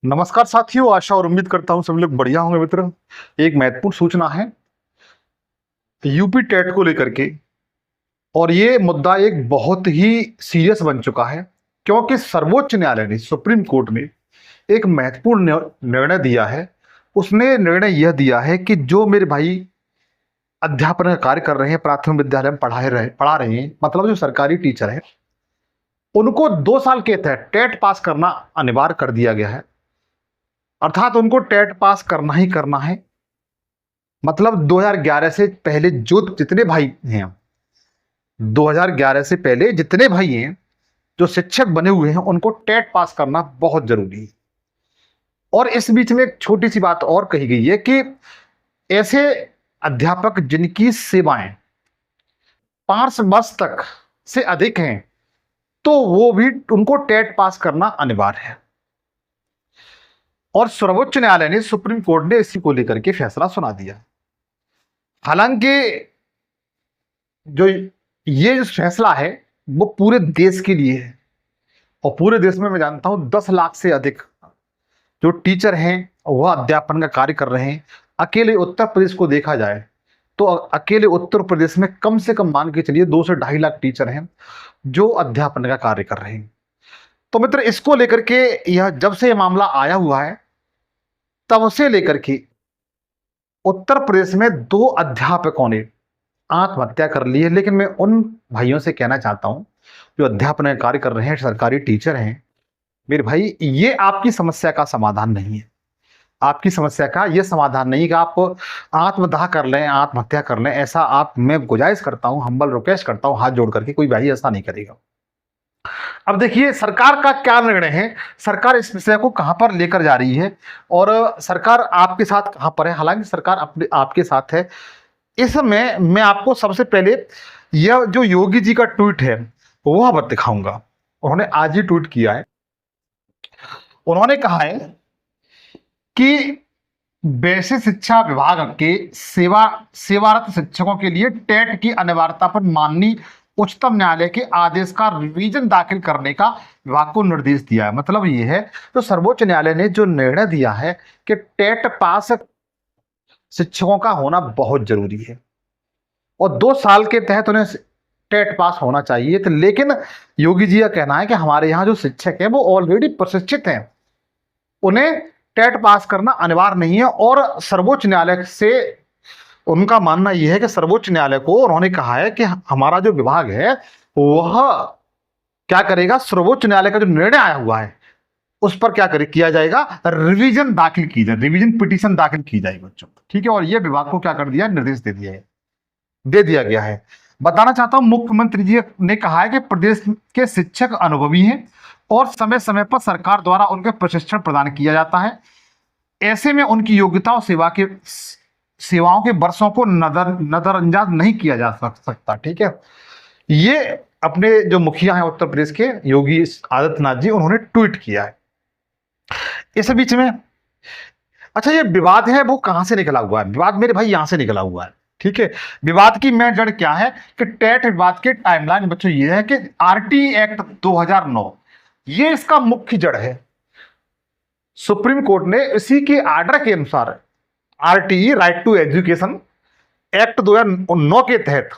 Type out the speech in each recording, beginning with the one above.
नमस्कार साथियों, आशा और उम्मीद करता हूं सभी लोग बढ़िया होंगे। मित्र, एक महत्वपूर्ण सूचना है यूपी टेट को लेकर के। और ये मुद्दा एक बहुत ही सीरियस बन चुका है, क्योंकि सर्वोच्च न्यायालय ने, सुप्रीम कोर्ट ने एक महत्वपूर्ण निर्णय दिया है। उसने निर्णय यह दिया है कि जो मेरे भाई अध्यापन का कार्य कर रहे हैं, प्राथमिक विद्यालय में पढ़ा रहे हैं, मतलब जो सरकारी टीचर है, उनको 2 साल के तहत टेट पास करना अनिवार्य कर दिया गया है। अर्थात उनको टेट पास करना ही करना है। मतलब 2011 से पहले जो जितने भाई हैं, 2011 से पहले जितने भाई हैं जो शिक्षक बने हुए हैं, उनको टेट पास करना बहुत जरूरी है। और इस बीच में एक छोटी सी बात और कही गई है कि ऐसे अध्यापक जिनकी सेवाएं 5 वर्ष तक से अधिक हैं, तो वो भी उनको टेट पास करना अनिवार्य है। और सर्वोच्च न्यायालय ने, सुप्रीम कोर्ट ने इसी को लेकर के फैसला सुना दिया। हालांकि जो ये जो फैसला है वो पूरे देश के लिए है, और पूरे देश में मैं जानता हूं 10 लाख से अधिक जो टीचर हैं वह अध्यापन का कार्य कर रहे हैं। अकेले उत्तर प्रदेश को देखा जाए तो अकेले उत्तर प्रदेश में कम से कम मान के चलिए 2 से 2.5 लाख टीचर हैं जो अध्यापन का कार्य कर रहे हैं। तो मित्र, इसको लेकर के यह जब से यह मामला आया हुआ है तब से लेकर के उत्तर प्रदेश में 2 अध्यापकों ने आत्महत्या कर ली है। लेकिन मैं उन भाइयों से कहना चाहता हूं जो अध्यापन का कार्य कर रहे हैं, सरकारी टीचर हैं, मेरे भाई, ये आपकी समस्या का समाधान नहीं है। आपकी समस्या का ये समाधान नहीं कि आप आत्मदाह कर लें, आत्महत्या कर लें। ऐसा आप, मैं गुजारिश करता हूं, हम्बल रिक्वेस्ट करता हूं हाथ जोड़ करके, कोई भाई ऐसा नहीं करेगा। अब देखिए सरकार का क्या निर्णय है, सरकार इस विषय को कहां पर लेकर जा रही है, और सरकार आपके साथ कहां पर है। हालांकि सरकार अपने आपके साथ है। इसमें मैं आपको सबसे पहले यह जो योगी जी का ट्वीट है वह बात दिखाऊंगा। उन्होंने आज ही ट्वीट किया है। उन्होंने कहा है कि वैसे शिक्षा विभाग के सेवारत शिक्षकों के लिए टेट की अनिवार्यता पर माननीय उच्चतम न्यायालय के आदेश का रिवीजन दाखिल करने का विभाग को निर्देश दिया है। मतलब यह है, तो सर्वोच्च न्यायालय ने जो निर्णय दिया है कि टेट पास शिक्षकों का होना बहुत जरूरी है और 2 साल के तहत उन्हें टेट पास होना चाहिए। तो लेकिन योगी जी का कहना है कि हमारे यहाँ जो शिक्षक हैं वो ऑलरेडी प्रशिक्षित हैं, उन्हें टेट पास करना अनिवार्य नहीं है। और सर्वोच्च न्यायालय से उनका मानना यह है कि सर्वोच्च न्यायालय को उन्होंने कहा है कि हमारा जो विभाग है वह क्या करेगा, सर्वोच्च न्यायालय का जो निर्णय आया हुआ है उस पर क्या किया जाएगा, रिवीजन दाखिल की जाए, रिवीजन पिटीशन दाखिल की जाएगी बच्चों। ठीक है, और यह विभाग को क्या कर दिया, निर्देश दे दिया गया है। बताना चाहता हूं, मुख्यमंत्री जी ने कहा है कि प्रदेश के शिक्षक अनुभवी हैं और समय समय पर सरकार द्वारा उनके प्रशिक्षण प्रदान किया जाता है। ऐसे में उनकी योग्यता और सेवाओं के वर्षों को नजरअंदाज नहीं किया जा सकता। ठीक है, ये अपने जो मुखिया हैं उत्तर प्रदेश के, योगी आदित्यनाथ जी, उन्होंने ट्वीट किया है। इस बीच में अच्छा, ये विवाद है वो कहां से निकला हुआ है? विवाद मेरे भाई यहां से निकला हुआ है। ठीक है, विवाद की मेन जड़ क्या है कि टेट विवाद के टाइमलाइन बच्चों ये है कि आरटी एक्ट 2009 ये इसका मुख्य जड़ है। सुप्रीम कोर्ट ने इसी के आर्डर के अनुसार RTE, right to education act 2009 के तहत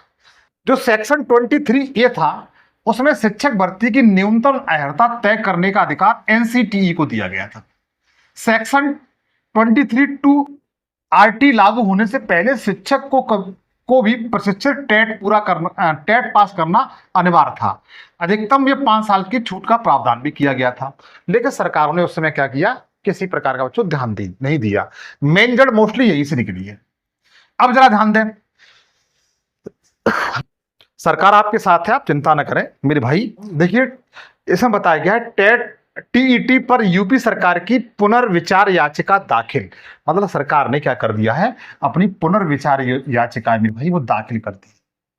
जो सेक्शन 23A था, उसमें शिक्षक भर्ती की न्यूनतम अर्हता तय करने का अधिकार एनसीटीई को दिया गया था। सेक्शन 23(2) आरटी लागू होने से पहले शिक्षक को भी प्रशिक्षण टेट पास करना अनिवार्य था। अधिकतम ये 5 साल की छूट का प्रावधान भी किया गया था। लेकिन सरकारों ने उस समय क्या किया, किसी प्रकार का बच्चों ध्यान नहीं दिया। मेन जड़ मोस्टली यही से निकली है। अब जरा ध्यान दें, सरकार आपके साथ है, आप चिंता न करें मेरे भाई। देखिए, इसमें बताया गया है टीईटी पर यूपी सरकार की पुनर्विचार याचिका दाखिल। मतलब सरकार ने क्या कर दिया है, अपनी पुनर्विचार याचिका मेरे भाई वो दाखिल कर दी।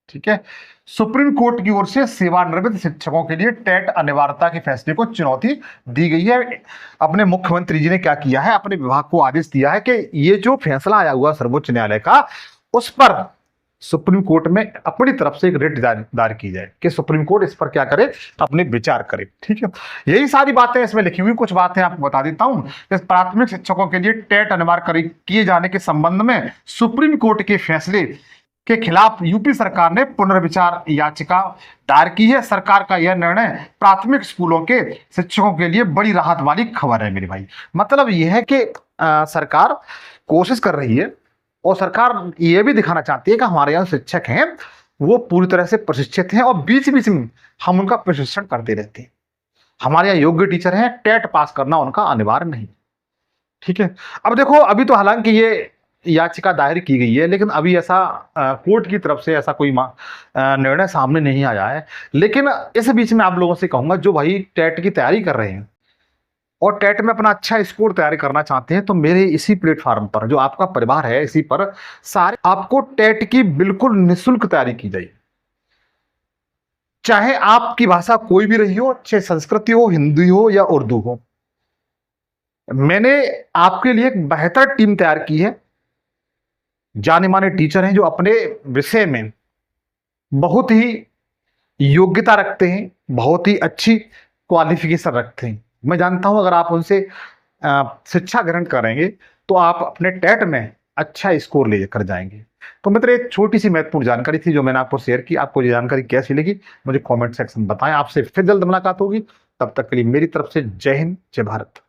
ठीक है, सुप्रीम कोर्ट की ओर से सेवानिवृत्त शिक्षकों के लिए टेट अनिवार्यता के फैसले को चुनौती दी गई है। अपने मुख्यमंत्री जी ने क्या किया है, अपने विभाग को आदेश दिया है कि ये जो फैसला आया हुआ सर्वोच्च न्यायालय का, उस पर सुप्रीम कोर्ट में अपनी तरफ से एक रिट दायर की जाए कि सुप्रीम कोर्ट इस पर क्या करे, अपने विचार करे। ठीक है, यही सारी बातें इसमें लिखी हुई। कुछ बातें आपको बता देता हूं। इस प्राथमिक शिक्षकों के लिए टेट अनिवार्य किए जाने के संबंध में सुप्रीम कोर्ट के फैसले के खिलाफ यूपी सरकार ने पुनर्विचार याचिका दायर की है। सरकार का यह निर्णय प्राथमिक स्कूलों के शिक्षकों के लिए बड़ी राहत वाली खबर है मेरे भाई। मतलब यह है कि सरकार कोशिश कर रही है और सरकार ये भी दिखाना चाहती है कि हमारे यहाँ शिक्षक हैं वो पूरी तरह से प्रशिक्षित हैं और बीच बीच में हम उनका प्रशिक्षण करते रहते हैं। हमारे यहाँ योग्य टीचर हैं, टेट पास करना उनका अनिवार्य नहीं। ठीक है, अब देखो, अभी तो हालांकि ये याचिका दायर की गई है, लेकिन अभी ऐसा कोर्ट की तरफ से ऐसा कोई निर्णय सामने नहीं आया है। लेकिन इस बीच में आप लोगों से कहूंगा, जो भाई टेट की तैयारी कर रहे हैं और टेट में अपना अच्छा स्कोर तैयारी करना चाहते हैं, तो मेरे इसी प्लेटफॉर्म पर, जो आपका परिवार है, इसी पर सारे आपको टेट की बिल्कुल निःशुल्क तैयारी की जाए। चाहे आपकी भाषा कोई भी रही हो, चाहे संस्कृत हो, हिंदी हो या उर्दू हो, मैंने आपके लिए एक बेहतर टीम तैयार की है। जाने माने टीचर हैं जो अपने विषय में बहुत ही योग्यता रखते हैं, बहुत ही अच्छी क्वालिफिकेशन रखते हैं। मैं जानता हूं अगर आप उनसे शिक्षा ग्रहण करेंगे तो आप अपने टेट में अच्छा स्कोर लेकर जाएंगे। तो मित्र, एक छोटी सी महत्वपूर्ण जानकारी थी जो मैंने आपको शेयर की। आपको ये जानकारी कैसी लगी मुझे कमेंट सेक्शन में बताएं। आपसे फिर जल्द मुलाकात होगी, तब तक के लिए मेरी तरफ से जय हिंद, जय भारत।